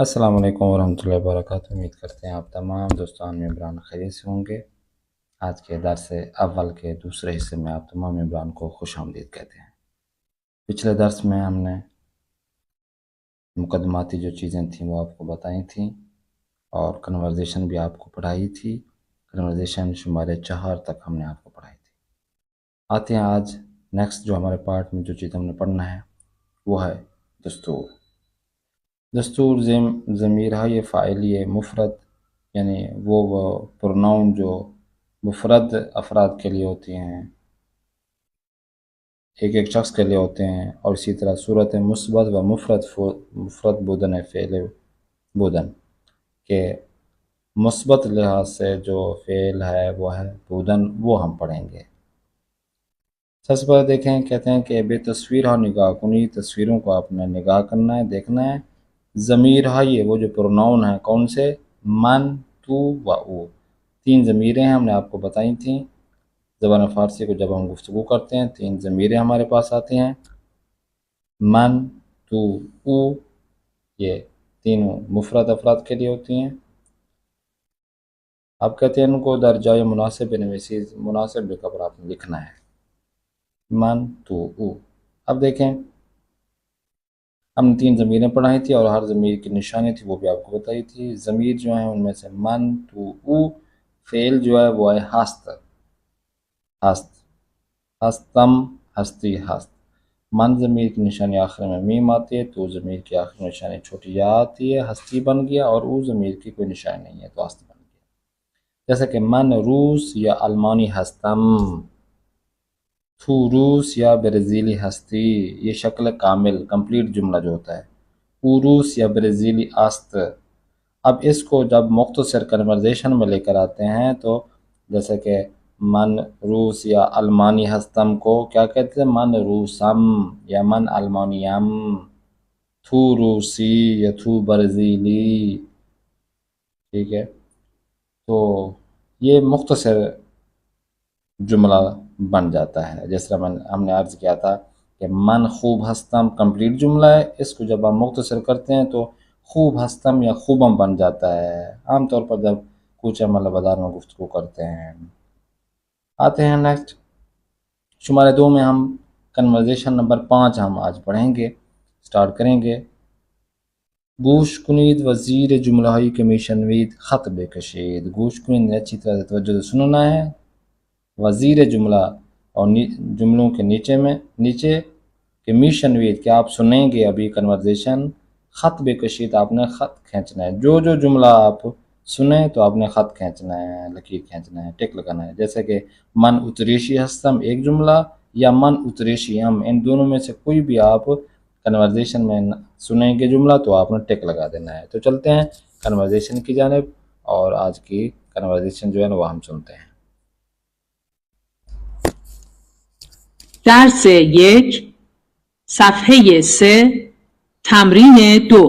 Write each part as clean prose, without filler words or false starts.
السلام علیکم ورحمۃ اللہ وبرکاتہ۔ امید کرتے ہیں آپ تمام دوستان ممبران خیریت سے ہوں گے۔ آج کے درس اول کے دوسرے حصے میں آپ تمام ممبران کو خوش آمدید کہتے ہیں۔ پچھلے درس میں ہم نے مقدماتی جو چیزیں تھیں وہ آپ کو بتائی تھیں اور کنورزیشن بھی آپ کو پڑھائی تھی۔ کنورزیشن شمارے 4 تک ہم نے آپ کو پڑھائی تھی۔ آتے ہیں آج نیکسٹ جو ہمارے پارٹ میں جو چیز ہم نے پڑھنا ہے وہ ہے دستور۔ دستور ضمیر ہے فاعلیہ مفرد، یعنی وہ پروناؤن جو مفرد افراد کے لیے ہوتی ہیں، ایک ایک شخص کے لیے ہوتے ہیں، اور اسی طرح صورت مثبت و مفرد بودن فعل بودن کہ مثبت لحاظ سے جو فعل ہے وہ ہے بودن، وہ ہم پڑھیں گے۔ سب سے پہلے دیکھیں، کہتے ہیں کہ بے تصویر ہو نگاہ کنی، تصویروں کو آپ نے نگاہ کرنا ہے، دیکھنا ہے۔ ضمیر ہے یہ وہ جو پروناؤن ہیں، کون سے؟ من، تو و او، 3 ضمیریں ہیں، ہم نے آپ کو بتائی تھیں۔ زبان فارسی کو جب ہم گفتگو کرتے ہیں 3 ضمیریں ہمارے پاس آتی ہیں، من، تو، او، یہ تینوں مفرد افراد کے لیے ہوتی ہیں۔ اب کہتے ہیں ان کو درجۂ مناسب نویسی، مناسب لکھ کر آپ نے لکھنا ہے، من، تو، او۔ اب دیکھیں، ہم نے 3 ضمیریں پڑھائی تھی اور ہر ضمیر کی نشانی تھی وہ بھی آپ کو بتائی تھی۔ ضمیر جو ہیں ان میں سے من، تو، او، فعل جو ہے وہ ہے ہست، ہستم، ہستی، ہست۔ من ضمیر کی نشانی آخر میں میم آتی ہے، تو ضمیر کی آخر میں نشانی چھوٹی یا آتی ہے، ہستی بن گیا، اور او ضمیر کی کوئی نشانی نہیں ہے تو ہست بن گیا۔ جیسے کہ من روس یا المانی ہستم، تو روس یا برازیلی ہستی، یہ شکل کامل کمپلیٹ جملہ جو ہوتا ہے۔ او روس یا برازیلی است۔ اب اس کو جب مختصر کنورزیشن میں لے کر آتے ہیں تو جیسے کہ من روس یا المانی ہستم کو کیا کہتے ہیں؟ من روسم یا من المانیم، تو روسی یا تو برازیلی، ٹھیک ہے؟ تو یہ مختصر جملہ بن جاتا ہے۔ جس طرح ہم نے عرض کیا تھا کہ من خوب ہستم کمپلیٹ جملہ ہے، اس کو جب ہم مختصر کرتے ہیں تو خوب ہستم یا خوبم بن جاتا ہے، عام طور پر جب کچھ مطلب بازار میں گفتگو کرتے ہیں۔ آتے ہیں نیکسٹ شمارے 2 میں، ہم کنورزیشن نمبر 5 ہم آج پڑھیں گے، سٹارٹ کریں گے۔ گوش کنید وزیر جملہائی کمیشنوید خط بکشید۔ گوش کنید نے اچھی طرح سے توجہ سے سننا ہے۔ وزیر جملہ اور جملوں کے نیچے کمیشنوید کہ آپ سنیں گے ابھی کنورزیشن، خط بکشید آپ نے خط کھینچنا ہے، جو جو جملہ آپ سنیں تو آپ نے خط کھینچنا ہے، لکیر کھینچنا ہے، ٹک لگانا ہے۔ جیسے کہ من اتریشی ہستم ایک جملہ، یا من اتریشی ہم، ان دونوں میں سے کوئی بھی آپ کنورزیشن میں سنیں گے جملہ تو آپ نے ٹک لگا دینا ہے۔ تو چلتے ہیں کنورزیشن کی جانب، اور آج کی کنورزیشن جو ہے وہ ہم سنتے ہیں۔ درس 1 صفحه 3 تمرین 2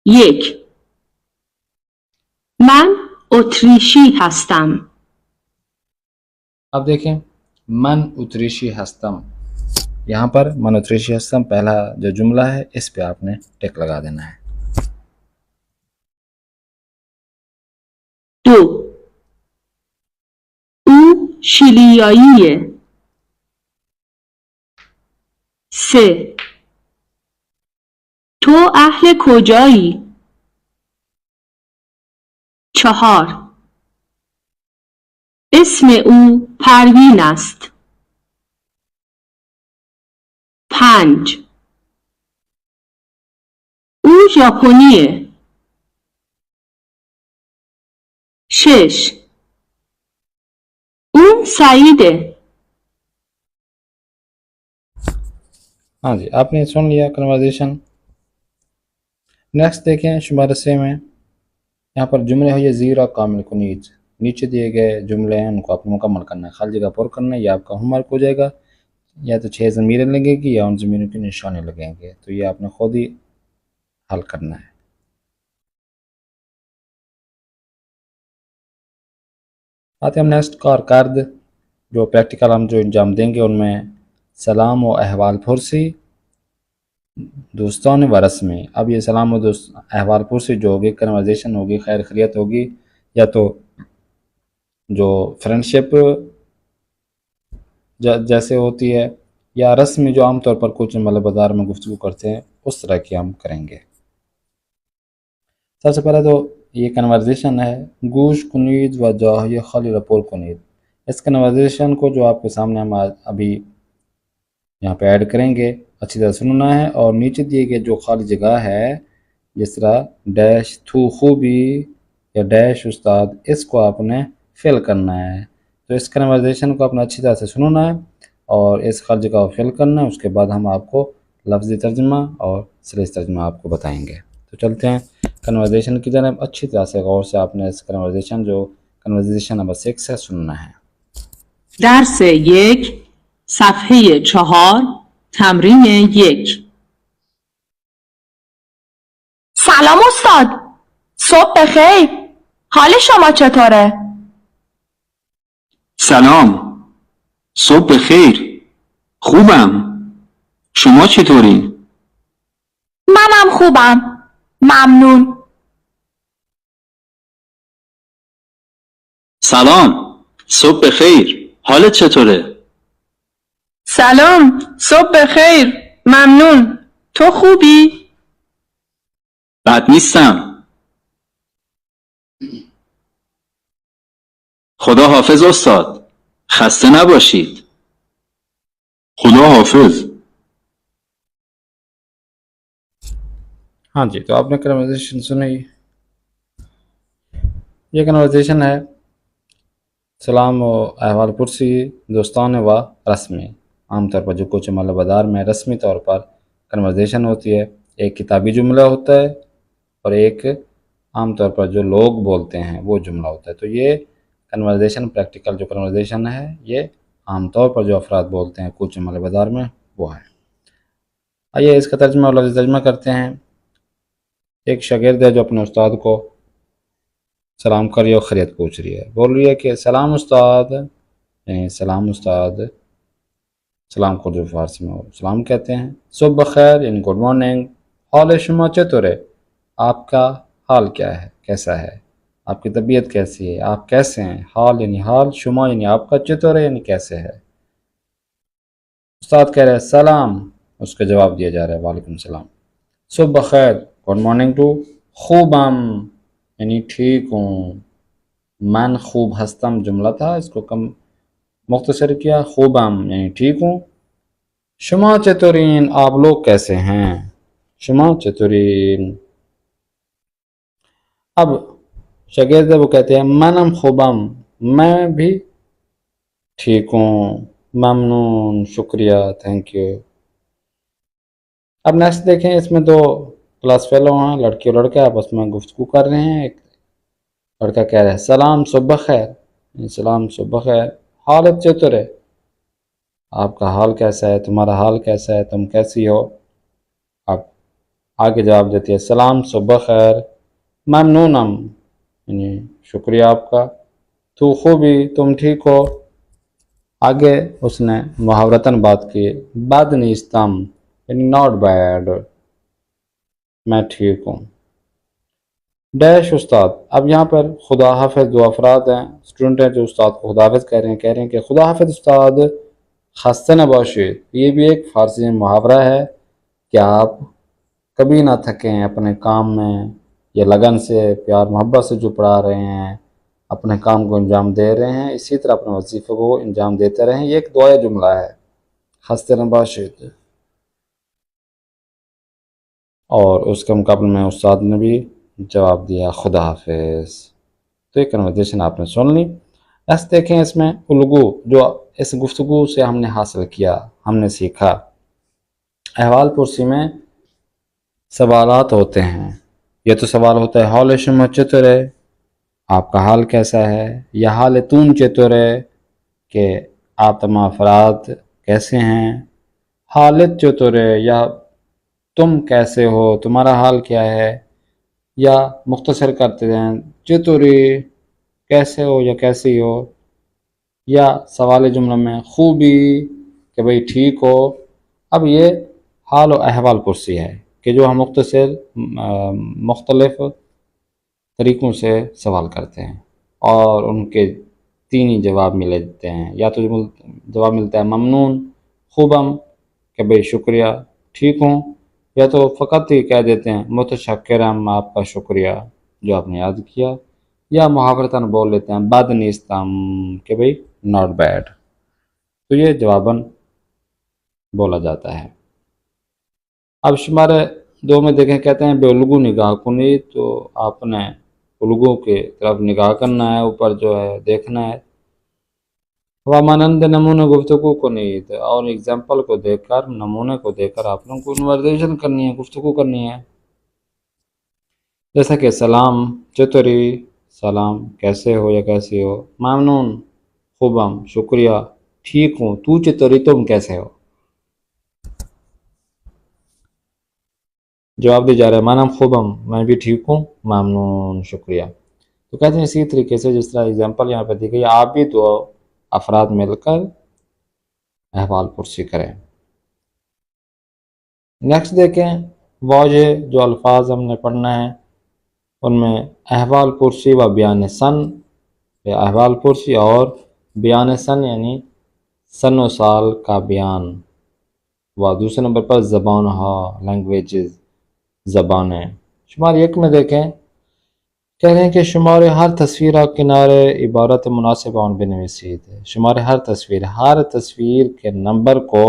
1. من اتریشی هستم. اب دیکھیں، من اتریشی ہستم، یہاں پر من اتریشی ہستم پہلا جو جملہ ہے اس پہ آپ نے ٹک لگا دینا ہے۔ 2. او شیلیاییه. 3. تو اهل کجایی؟ 4. اسم او پروین است. 5. او ژاپنیه. 6. اون سعیده. ہاں جی، آپ نے سن لیا کنورزیشن۔ نیکسٹ دیکھیں شمارے 3 میں، یہاں پر جملے ہے یہ زیرہ کامل کنیج، نیچے دیے گئے جملے ہیں ان کو آپ مکمل کرنا ہے، خالی جگہ پر کرنا ہے، یہ آپ کا ہوم ورک ہو جائے گا۔ یا تو 6 ضمیریں لگے گی یا ان ضمیروں کی نشانے لگیں گے، تو یہ آپ نے خود ہی حل کرنا ہے۔ آتے ہم نیکسٹ کارکرد جو پریکٹیکل ہم جو انجام دیں گے، ان میں سلام و احوال پرسی، دوستان و رسمی. اب یہ سلام و دوست احوال پرسی جو ہوگی، کنورزیشن ہوگی، خیر خیریت ہوگی، یا تو جو فرینڈشپ جیسے ہوتی ہے، یا رسمی جو عام طور پر کچھ مطلب بازار میں گفتگو کرتے ہیں اس طرح کی ہم کریں گے. سب سے پہلے تو یہ کنورزیشن ہے گوش کنید و جاہی خالی رپور کنید. اس کنورزیشن کو جو آپ کے سامنے ہم ابھی یہاں پہ ایڈ کریں گے اچھی طرح سننا ہے، اور نیچے دیے گئے جو خالی جگہ ہے جس طرح ڈیش تھو خوبی یا ڈیش استاد، اس کو آپ نے فل کرنا ہے. تو اس کنورزیشن کو اپنا اچھی طرح سے سننا ہے اور اس خالی جگہ کو فل کرنا ہے. اس کے بعد ہم آپ کو لفظی ترجمہ اور سلیس ترجمہ آپ کو بتائیں گے. تو چلتے ہیں کنورزیشن کی جانب. اچھی طرح سے غور سے آپ نے اس کنورزیشن نمبر 6 ہے سننا ہے. درس 1 صفحه 4 تمرین 1. سلام استاد، صبح بخیر. حال شما چطوره؟ سلام، صبح بخیر. خوبم. شما چطورین؟ منم خوبم، ممنون. سلام، صبح بخیر. حالت چطوره؟ سلام، صبح بخیر، ممنون. تو خوبی؟ بد نیستم. خدا حافظ استاد. خسته نباشید. خدا حافظ. ہاں جی، تو آپ نے کنورزیشن سنی. یہ کنورزیشن ہے سلام و احوال پرسی دوستان و رسمی. عام طور پر جو کچھ مطلب بازار میں رسمی طور پر کنورزیشن ہوتی ہے، ایک کتابی جملہ ہوتا ہے اور ایک عام طور پر جو لوگ بولتے ہیں وہ جملہ ہوتا ہے. تو یہ کنورزیشن پریکٹیکل جو کنورزیشن ہے یہ عام طور پر جو افراد بولتے ہیں کچھ مطلب بازار میں وہ ہے. آئیے اس کا ترجمہ اور لفظی ترجمہ کرتے ہیں. ایک شاگرد ہے جو اپنے استاد کو سلام کر رہی ہے اور خیریت پوچھ رہی ہے. بول رہی ہے کہ سلام استاد، یعنی سلام استاد. سلام کو جو فارسی میں سلام کہتے ہیں. صبح بخیر یعنی گڈ مارننگ. حال شما چطوره، آپ کا حال کیا ہے، کیسا ہے، آپ کی طبیعت کیسی ہے، آپ کیسے ہیں. حال یعنی حال، شما یعنی آپ کا، چطوره یعنی کیسے ہے. استاد کہہ رہے ہیں سلام، اس کا جواب دیا جا رہا ہے وعلیکم السلام. صبح بخیر گڈ مارننگ ٹو. خوبم یعنی ٹھیک ہوں. من خوب ہستم جملہ تھا، اس کو کم مختصر کیا. خوبم یعنی ٹھیک ہوں. شما چطورین، آپ لوگ کیسے ہیں. شما چطورین. اب شاگرد وہ کہتے ہیں منم خوبم، میں بھی ٹھیک ہوں. ممنون، شکریہ، تھینک یو. اب نیکسٹ دیکھیں، اس میں دو کلاس فیلو ہیں، لڑکی اور لڑکا آپس میں گفتگو کر رہے ہیں. ایک لڑکا کہہ رہا ہے سلام صبح خیر، سلام صبح خیر. حالت چطوره، آپ کا حال کیسا ہے، تمہارا حال کیسا ہے، تم کیسی ہو. آپ آگے جواب دیتی ہے سلام صبح خیر. ممنونم یعنی شکریہ آپ کا. تو خوبی، تم ٹھیک ہو. آگے اس نے محاورتاً بات کی. بد نیستم یعنی ناٹ بیڈ، میں ٹھیک ہوں. ڈیش استاد. اب یہاں پر خدا حافظ دو افراد ہیں، اسٹوڈنٹ ہیں جو استاد کو خدا حافظ کہہ رہے ہیں کہ خدا حافظ استاد، خسته نباشید. یہ بھی ایک فارسی محاورہ ہے کہ آپ کبھی نہ تھکیں اپنے کام میں، یا لگن سے پیار محبت سے جو پڑھا رہے ہیں، اپنے کام کو انجام دے رہے ہیں، اسی طرح اپنے وظیفے کو انجام دیتے رہیں. یہ ایک دعائے جملہ ہے خسته نباشید. اور اس کے مقابلے میں استاد نے بھی جواب دیا خدا حافظ. تو یہ کنورزیشن آپ نے سن لی. ایسے دیکھیں اس میں الگو جو اس گفتگو سے ہم نے حاصل کیا، ہم نے سیکھا. احوال پرسی میں سوالات ہوتے ہیں. یہ تو سوال ہوتا ہے حال شما چطوره، آپ کا حال کیسا ہے، یا حالتون چطوره کہ آپ تمام افراد کیسے ہیں. حالت چطوره یا تم کیسے ہو، تمہارا حال کیا ہے. یا مختصر کرتے ہیں چطوری، کیسے ہو یا کیسی ہو. یا سوال جملہ میں خوبی کہ بھئی ٹھیک ہو. اب یہ حال و احوال پرسی ہے کہ جو ہم مختلف طریقوں سے سوال کرتے ہیں اور ان کے تین ہی جواب ملتے ہیں، یا تو جواب ملتا ہے ممنون، خوبم کہ بھئی شکریہ، ٹھیک ہوں، یا تو فقط ہی کہہ دیتے ہیں متشکرم، آپ کا شکریہ جو آپ نے یاد کیا، یا محاورتاً بول لیتے ہیں بد نیستم کہ بھئی ناٹ بیڈ. تو یہ جواباً بولا جاتا ہے. اب شمارے 2 میں دیکھیں، کہتے ہیں بے الگو نگاہ کنی، تو آپ نے الگو کے طرف نگاہ کرنا ہے، اوپر جو ہے دیکھنا ہے. مانند نمونے گفتگو کنید، اور ایگزامپل کو دیکھ کر، نمونے کو دیکھ کر آپ لوگوں کو کنورزیشن کرنی ہے، گفتگو کرنی ہے. جیسا کہ سلام چطوری، سلام کیسے ہو یا کیسی ہو، ممنون خوبم شکریہ، ٹھیک ہوں، تو چطوری تم کیسے ہو. جواب دی جا رہا ہے مانم خوبم میں بھی ٹھیک ہوں، ممنون شکریہ. تو کہتے ہیں اسی طریقے سے جس طرح ایگزامپل یہاں پہ دی گئی، آپ بھی 2 افراد مل کر احوال پرسی کریں. نیکسٹ دیکھیں، واضح جو الفاظ ہم نے پڑھنا ہے ان میں احوال پرسی و بیان سن، احوال پرسی اور بیان سن یعنی سن و سال کا بیان، و دوسرے نمبر پر زبان ہا، لینگویجز، زبانیں. شمار 1 میں دیکھیں، کہہ رہے ہیں کہ شمار ہر تصویر کنارے عبارت مناسب آن بنویسید. شمار ہر تصویر کے نمبر کو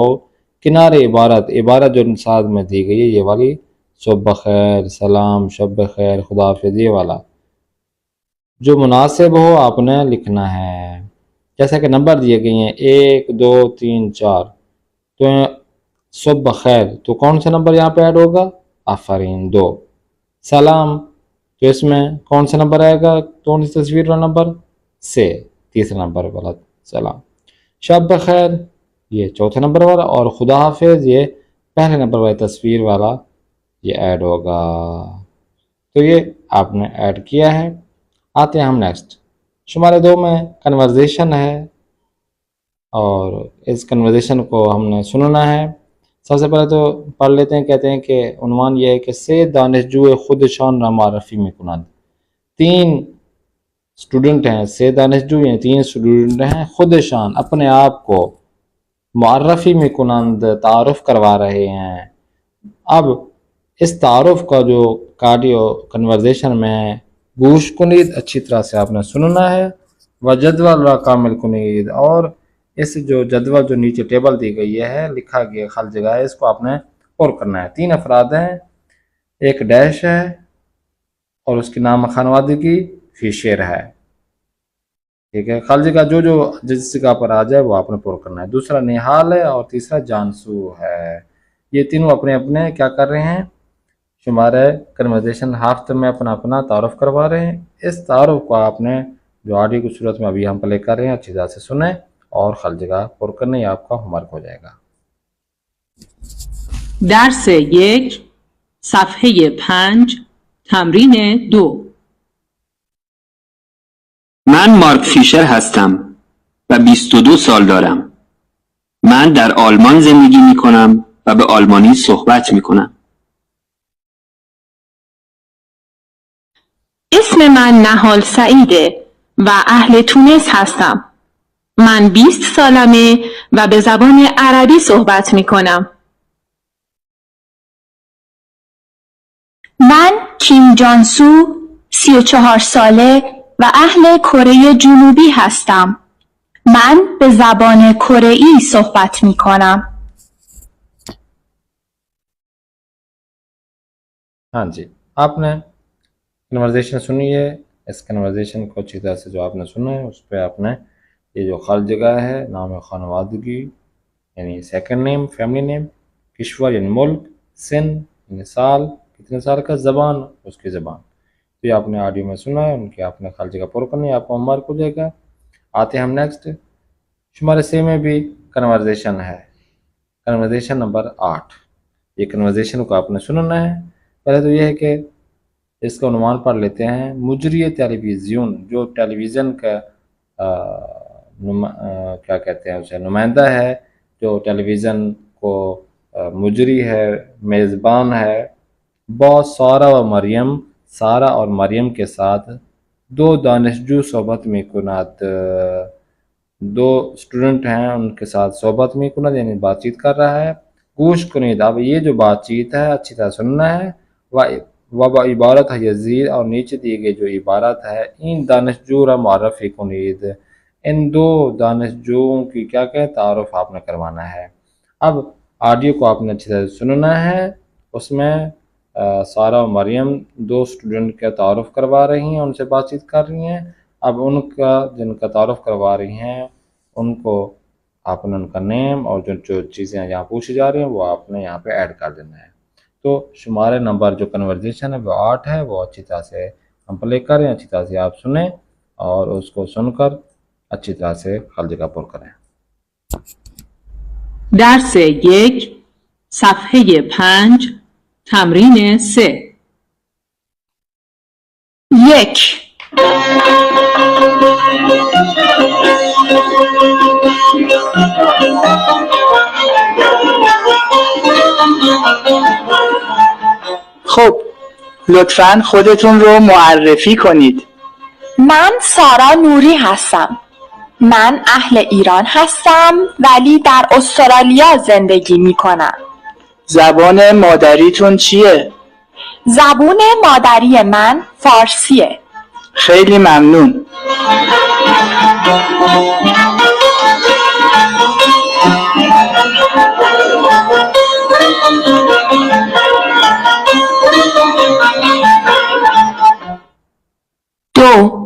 کنارے عبارت جو ساتھ میں دی گئی ہے، یہ والی صبح خیر، سلام، شب خیر، خدا حافظ، یہ والا جو مناسب ہو آپ نے لکھنا ہے. جیسا کہ نمبر دیے گئے ہیں 1 2 3 4، تو صبح خیر تو کون سا نمبر یہاں پہ ایڈ ہوگا؟ آفرین 2. سلام تو اس میں کون سا نمبر آئے گا؟ کون سی تصویر والا نمبر؟ سے، تیسرا نمبر والا سلام. شب خیر یہ چوتھے نمبر والا، اور خدا حافظ یہ پہلے نمبر والی تصویر والا یہ ایڈ ہوگا. تو یہ آپ نے ایڈ کیا ہے. آتے ہیں ہم نیکسٹ. شمارے 2 میں کنورزیشن ہے، اور اس کنورزیشن کو ہم نے سننا ہے. سب سے پہلے تو پڑھ لیتے ہیں. کہتے ہیں کہ عنوان یہ ہے کہ سے دانشجو خود شان را معرفی میں کنند. 3 اسٹوڈنٹ ہیں، سے دانشجو یعنی 3 اسٹوڈنٹ ہیں، خود شان اپنے آپ کو معرفی میں کنند تعارف کروا رہے ہیں. اب اس تعارف کا جو کارڈیو کنورزیشن میں ہے، گوش کنید اچھی طرح سے آپ نے سننا ہے. و جدول را کامل کنید، اور اس جو جدول جو نیچے ٹیبل دی گئی ہے، لکھا گیا خالی جگہ ہے، اس کو آپ نے پر کرنا ہے. 3 افراد ہیں، ایک ڈیش ہے، اور اس کی نام خانوادگی فیشر ہے. ٹھیک ہے، خالی جگہ جو جس جگہ پر آ جائے وہ آپ نے پر کرنا ہے. دوسرا نہال ہے، اور تیسرا جانسو ہے. یہ تینوں اپنے اپنے کیا کر رہے ہیں؟ شمارے کنورزیشن ہافت میں اپنا تعارف کروا رہے ہیں. اس تعارف کو آپ نے جو آڈیو کی صورت میں ابھی ہم پلے کر رہے ہیں اچھی طرح سے سنیں اور خالی جگہ پر کرنے، یہ آپ کا ہوم ورک ہو جائے گا. درس 1 صفحه 5 تمرین 2. من مارک فیشر هستم و 22 سال دارم. من در آلمان زندگی می کنم و به آلمانی صحبت می کنم. اسم من نهال سعیده و اهل تونس هستم. من 20 سالمه و به زبان عربی صحبت می کنم. من کیم جانسو 34 ساله و اهل کره جنوبی هستم. من به زبان کره‌ای صحبت می کنم. ہاں جی، آپ نے کنورزیشن سنی ہے. اس کنورزیشن کو اچھی طرح سے جو آپ نے سنا ہے، اس پہ آپ نے یہ جو خالی جگہ ہے، نام خانوادگی یعنی سیکنڈ نیم، فیملی نیم، کشور یعنی ملک، سن یعنی سال، کتنے سال کا، زبان اس کی زبان، تو یہ آپ نے آڈیو میں سنا ہے. ان کی آپ نے خالی جگہ پر کرنی ہے، آپ کو ہوم ورک ہو جائے گا. آتے ہیں ہم نیکسٹ. شمارے 6 میں بھی کنورزیشن ہے، کنورزیشن نمبر 8. یہ کنورزیشن کو آپ نے سننا ہے. پہلے تو یہ ہے کہ اس کا عنوان پڑھ لیتے ہیں. مجری ٹیلیویزیون، جو ٹیلی ویژن کا کیا کہتے ہیں اسے، نمائندہ ہے، جو ٹیلی ویژن کو مجری ہے، میزبان ہے. با سارا و مریم، سارا اور مریم کے ساتھ دو دانشجو صحبت میکند. دو اسٹوڈنٹ ہیں ان کے ساتھ صحبت میکند یعنی بات چیت کر رہا ہے. گوش کنید، اب یہ جو بات چیت ہے اچھی طرح سننا ہے. و عبارت ہے یزید، اور نیچے دی گئی جو عبارت ہے ان دانشجو را معرفی کنید، ان دو دانشجوؤں کی کیا کہ تعارف آپ نے کروانا ہے. اب آڈیو کو آپ نے اچھی طرح سننا ہے. اس میں سارا و مریم دو اسٹوڈنٹ کا تعارف کروا رہی ہیں، ان سے بات چیت کر رہی ہیں. اب ان کا جن کا تعارف کروا رہی ہیں ان کو آپ نے ان کا نیم اور جو چیزیں یہاں پوچھی جا رہی ہیں وہ آپ نے یہاں پہ ایڈ کر دینا ہے. تو شمارے نمبر جو کنورزیشن ہے وہ 8 ہے، وہ اچھی طرح سے ہم پلے کریں، اچھی طرح سے آپ سنیں اور اس کو سن کر اچھی طرح سے خالی جگہ پر کریں. درس 1 صفحه 5 تمرین 3. 1. خب لطفاً خودتون رو معرفی کنید. من سارا نوری هستم. من اهل ایران هستم ولی در استرالیا زندگی می کنم. زبان مادریتون چیه؟ زبان مادری من فارسیه. خیلی ممنون. دو.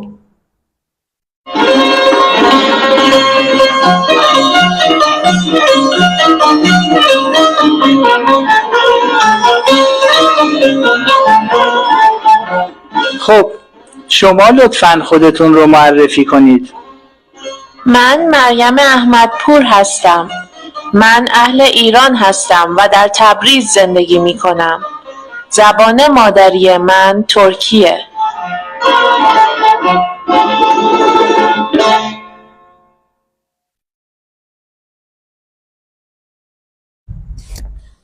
خب شما لطفاً خودتون رو معرفی کنید. من مریم احمدپور هستم. من اهل ایران هستم و در تبریز زندگی می کنم. زبان مادری من ترکیه.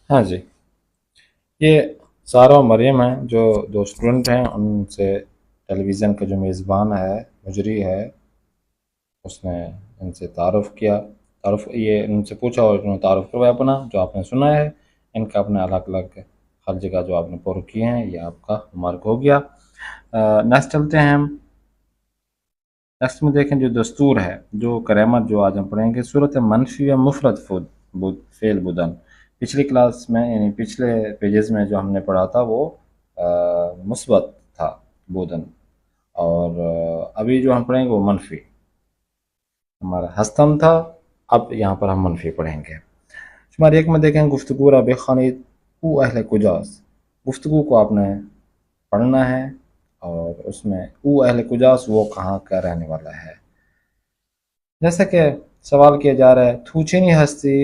ہاں جی، یہ سارا و مریم ہیں جو دو اسٹوڈنٹ ہیں. ان سے ٹیلی ویژن کا جو میزبان ہے، مجری ہے، اس نے ان سے تعارف کیا. یہ ان سے پوچھا اور انہوں نے تعارف کروایا اپنا جو آپ نے سنا ہے. ان کا اپنے الگ الگ ہر جگہ جو آپ نے پر کیے ہیں یہ آپ کا مارک ہو گیا. نیکسٹ چلتے ہیں ہم. نیکسٹ میں دیکھیں جو دستور ہے، جو کرامت جو آج ہم پڑھیں گے صورت منفی یا مفرد فعل بودن. پچھلی کلاس میں یعنی پچھلے پیجز میں جو ہم نے پڑھا تھا وہ مثبت تھا بودن، اور ابھی جو ہم پڑھیں گے وہ منفی. ہمارا ہستم تھا، اب یہاں پر ہم منفی پڑھیں گے. شمار 1 میں دیکھیں گفتگو را بخوانید او اہل کجاست. گفتگو کو آپ نے پڑھنا ہے اور اس میں او اہل کجاست وہ کہاں کا رہنے والا ہے. جیسا کہ سوال کیا جا رہا ہے تو چینی ہستی،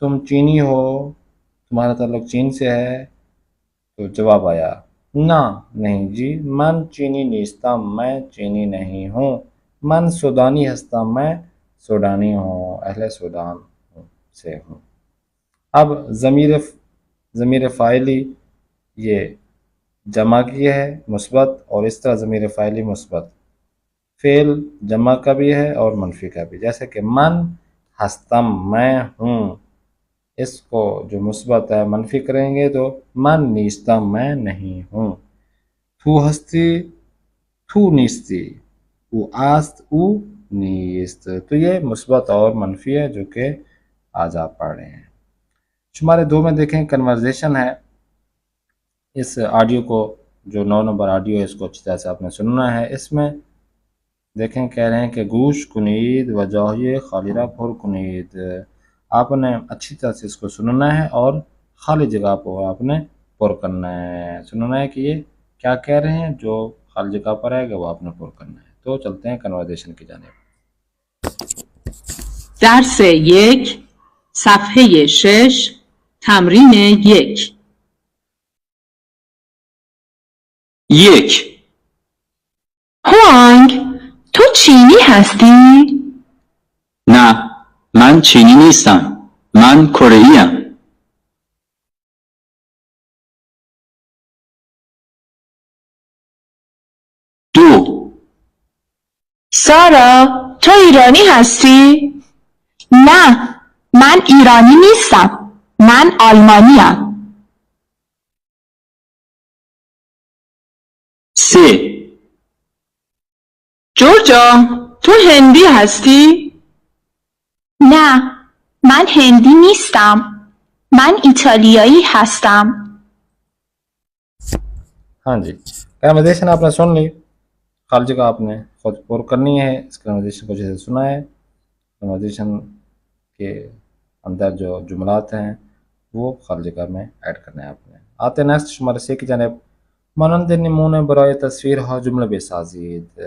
تم چینی ہو، تمہارا تعلق چین سے ہے. تو جواب آیا نہ نہیں جی، من چینی نیستم، میں چینی نہیں ہوں. من سودانی ہستم، میں سوڈانی ہوں، اہل سودان سے ہوں. اب ضمیر فاعلی یہ جمع کی ہے مثبت، اور اس طرح ضمیر فاعلی مثبت فعل جمع کا بھی ہے اور منفی کا بھی. جیسے کہ من ہستم، میں ہوں، اس کو جو مثبت ہے منفی کریں گے تو من نیستم، میں نہیں ہوں. تو ہستی، تو نیستی، او آست، او نیست. تو یہ مثبت اور منفی ہے جو کہ آج آپ پڑھ رہے ہیں. شمارے 2 میں دیکھیں کنورزیشن ہے. اس آڈیو کو جو 9 نمبر آڈیو ہے اس کو اچھی طرح سے آپ نے سننا ہے. اس میں دیکھیں کہہ رہے ہیں کہ گوش کنید و جاہی خالی را پر کنید. آپ نے اچھی طرح سے اس کو سننا ہے اور خالی جگہ کو آپ نے پر کرنا ہے. سننا ہے کہ یہ کیا کہہ رہے ہیں، جو خالی جگہ پر آئے گا وہ آپ نے پر کرنا ہے. تو چلتے ہیں کنورزیشن کی جانب. درس 1 صفحه 6 تمرین 1. 1. هوانگ تو چینی هستی؟ نه من چینی نیستم، من کره‌ایم. سارا تو ایرانی هستی؟ نه، من ایرانی نیستم. من آلمانیم. 3. جورجا تو هندی هستی؟ نه، من هندی نیستم. من ایتالیایی هستم. ہاں جی، کنورزیشن آپ نے سن لی، خالی جگہ آپ نے خود پر کرنی ہے. اس کنورزیشن کو جیسے سنا ہے، کنورزیشن کے اندر جو جملات ہیں وہ خالی جگہ میں ایڈ کرنے ہیں آپ نے. آتے ہیں نیکسٹ شمارے 6 کی جانب. مانند نمونے برائے تصویر ہا جملہ بے سازید.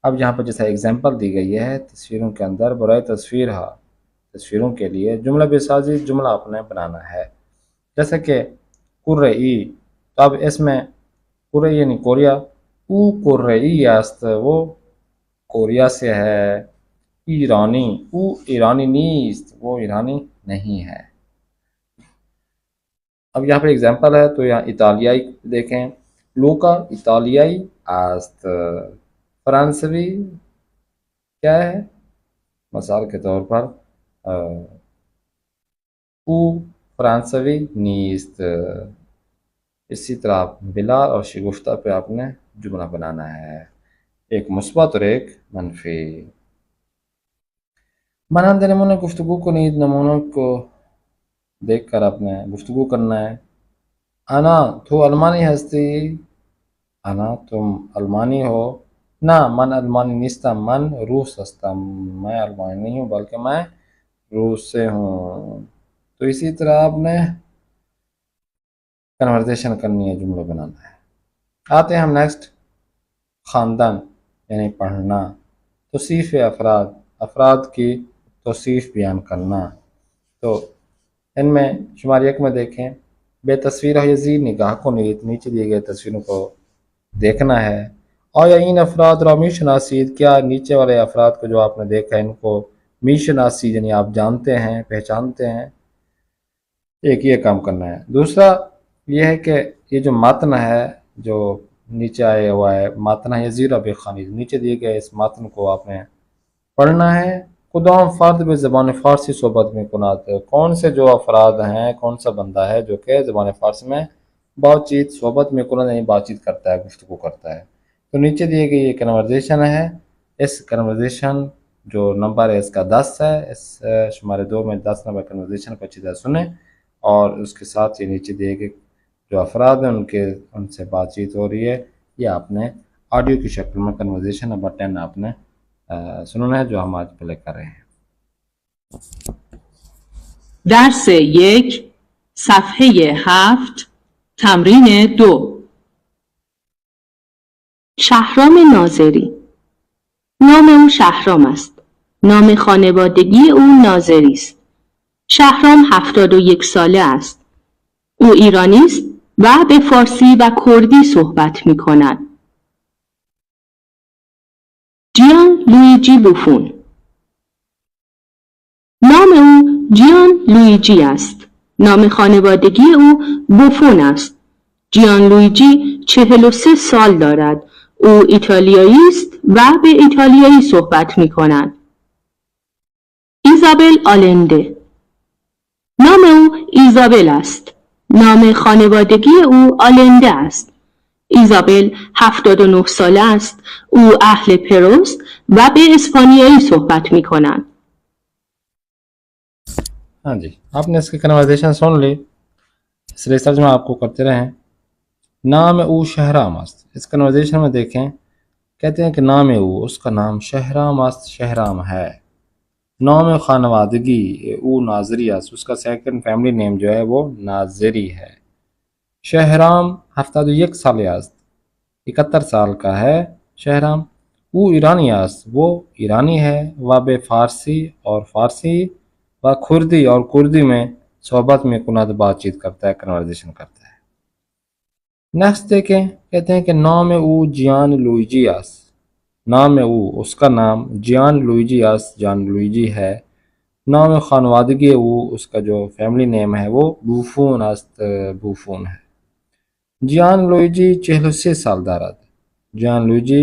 اب یہاں پر جیسا ایگزامپل دی گئی ہے تصویروں کے اندر برائے تصویر ہا، تصویروں کے لیے جملہ بے سازید جملہ آپ نے بنانا ہے. جیسے کہ قرئی، تو اب اس میں قرئی یعنی کوریا، او قرئی است، وہ کوریا سے ہے. ایرانی، او ایرانی نیست، وہ ایرانی نہیں ہے. اب یہاں پر ایگزامپل ہے تو یہاں اطالیائی دیکھیں، لوکا اطالیائی است، فرانسوی کیا ہے، مثال کے طور پر او فرانسوی نیست. اسی طرح آپ بلا اور شگفتہ پہ آپ نے جملہ بنانا ہے، ایک مثبت اور ایک منفی. مانند نمونے گفتگو کو نیز نمونوں کو دیکھ کر آپ نے گفتگو کرنا ہے. انا تو المانی ہستی، انا تم المانی ہو. نہ من المانی نیستم، من روس ہستم، میں المانی نہیں ہوں بلکہ میں روس سے ہوں. تو اسی طرح آپ نے کنورزیشن کرنی ہے، جملہ بنانا ہے. آتے ہیں ہم نیکسٹ، خاندان یعنی پڑھنا. توصیف افراد، افراد کی توصیف بیان کرنا. تو ان میں شمار 1 میں دیکھیں، بے تصویر یزید نگاہ کو نیچے دیے گئے تصویروں کو دیکھنا ہے. آیا این افراد را می شناسید، کیا نیچے والے افراد کو جو آپ نے دیکھا ان کو می شناسید یعنی آپ جانتے ہیں، پہچانتے ہیں. ایک یہ کام کرنا ہے. دوسرا یہ ہے کہ یہ جو متن ہے جو نیچے آیا ہوا ہے، متن ہے یزیر بخانی، نیچے دیے گئے اس متن کو آپ نے پڑھنا ہے. کدام فرد بے زبان فارسی صحبت میں کنات، کون سے جو افراد ہیں، کون سا بندہ ہے جو کہ زبان فارسی میں بات چیت صحبت میں کنات یعنی بات چیت کرتا ہے، گفتگو کرتا ہے. تو نیچے دیے گئی یہ کنورزیشن ہے. اس کنورزیشن جو نمبر ہے اس کا 10 ہے. اس شمارے 2 میں 10 نمبر کنورزیشن کو اچھی طرح سنیں، اور اس کے ساتھ یہ نیچے دیے گئے جو افراد ہیں ان سے بات چیت ہو رہی ہے، یہ آپ نے آڈیو کی شکل میں کنورزیشن نمبر 10 آپ نے سننا ہے جو ہم آج پلے کر رہے ہیں. درس 1 صفحه 7 تمرین 2. شهرام ناظری. نام او شهرام است. نام خانوادگی او ناظری است. شهرام 71 ساله است. او ایرانی است و به فارسی و کردی صحبت می کند. جیان لویجی بوفون. نام او جیان لویجی است. نام خانوادگی او بوفون است. جیان لویجی 43 سال دارد. او ایتالیایی است و به ایتالیایی صحبت می کند. ایزابل آلنده. نام او ایزابل است. نام خانوادگی او آلنده است. ایزابل 79 ساله است. او اهل پروست و به اسپانیایی صحبت می کند. ہاں جی، آپ نے اس کی کنورزیشن سن لی، اس لیے ترجمہ آپ کو کرتے رہیں. نام او شہرام است. اس کنورزیشن میں دیکھیں، کہتے ہیں کہ نام او، اس کا نام شہرام است، شہرام ہے. نام خانوادگی او ناظری است، اس کا سیکنڈ فیملی نیم جو ہے وہ ناظری ہے. شہرام 71 سال است، 71 سال کا ہے شہرام. او ایرانی است، وہ ایرانی ہے. و بے فارسی اور فارسی و کردی اور کردی میں صحبت میں کنات بات چیت کرتا ہے، کنورزیشن کرتا ہے. نیکسٹ دیکھیں، کہتے ہیں کہ نام او جیان لویجی است. نام او، اس کا نام جیان لویجی است، جان لویجی ہے. نام خانوادگی او، اس کا جو فیملی نیم ہے وہ بوفون است، بوفون ہے. جیان لویجی 46 سال دارد. جیان لویجی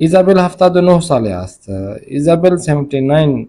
ایزابل 79 ساله است. ایزابل 79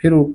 پیرو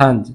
5.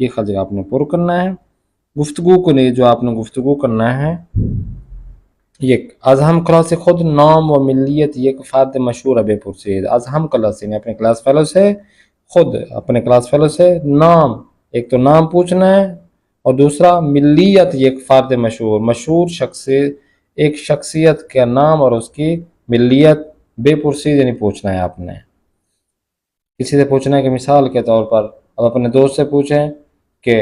یہ خالی جگہ آپ نے پر کرنا ہے. گفتگو کنید, جو آپ نے گفتگو کرنا ہے. 1. از هم کلاس خود نام و ملیت یک فرد مشهور بپرسید. از هم کلاس یعنی اپنے کلاس فیلو سے, خود اپنے کلاس فیلو سے نام, ایک تو نام پوچھنا ہے, اور دوسرا ملیت یک فرد مشہور, مشہور ایک شخصیت کا نام اور اس کی ملیت بے پرسید یعنی پوچھنا ہے. آپ نے کسی سے پوچھنا ہے کہ مثال کے طور پر اب اپنے دوست سے پوچھیں کہ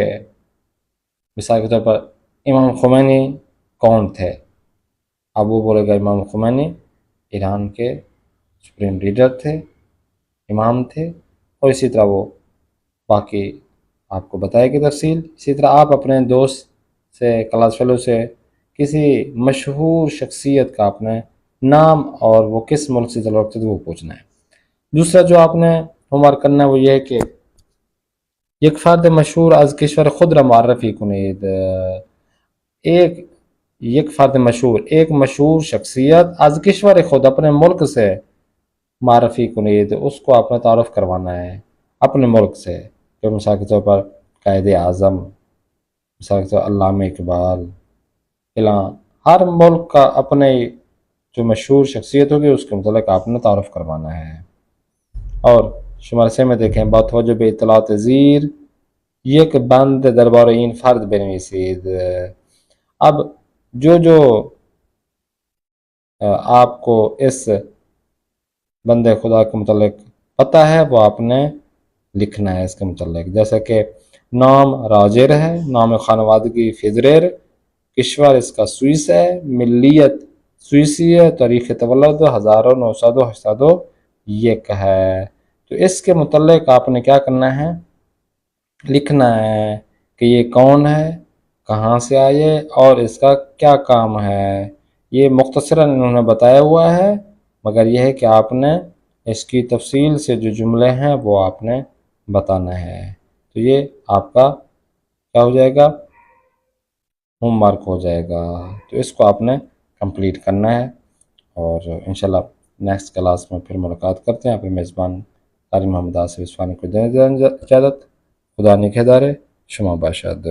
مثال کے طور پر امام خمینی کون تھے. اب وہ بولے گا امام خمینی ایران کے سپریم لیڈر تھے, امام تھے, اور اسی طرح وہ باقی آپ کو بتائے گی تفصیل. اسی طرح آپ اپنے دوست سے, کلاس فیلو سے کسی مشہور شخصیت کا اپنے نام اور وہ کس ملک سے تعلق رکھتے وہ پوچھنا ہے. دوسرا جو آپ نے ہوم ورک کرنا ہے وہ یہ ہے کہ یک فرد مشہور از کشور خود را معرفی کنید. یک فرد مشہور, ایک مشہور شخصیت از کشور خود اپنے ملک سے معرفی کنید, اس کو اپنا تعارف کروانا ہے اپنے ملک سے. کہ مثال کے طور پر قائد اعظم, مثال کے طور پر علامہ اقبال, ہر ملک کا اپنے جو مشہور شخصیت ہوگی اس کے متعلق آپ نے تعارف کروانا ہے. اور شمار 3 میں دیکھیں, با توجه به اطلاعات زیر یک بند درباره این فرد بنویسید. اب جو آپ کو اس بندے خدا کے متعلق پتہ ہے وہ آپ نے لکھنا ہے اس کے متعلق. جیسا کہ نام راجر ہے, نام خانوادگی فیدرر, کشور اس کا سوئس ہے, ملیت سوئسی ہے, تاریخ تولد 1981 ہے. تو اس کے متعلق آپ نے کیا کرنا ہے, لکھنا ہے کہ یہ کون ہے, کہاں سے آئے اور اس کا کیا کام ہے. یہ مختصراً انہوں نے بتایا ہوا ہے, مگر یہ ہے کہ آپ نے اس کی تفصیل سے جو جملے ہیں وہ آپ نے بتانا ہے. تو یہ آپ کا کیا ہو جائے گا, ہوم ورک ہو جائے گا. تو اس کو آپ نے کمپلیٹ کرنا ہے, اور انشاءاللہ نیکسٹ کلاس میں پھر ملاقات کرتے ہیں. اپنے میزبان قاری محمد آصف اصفہانی کو دیں اجازت. خدا نگہدار شما باشد.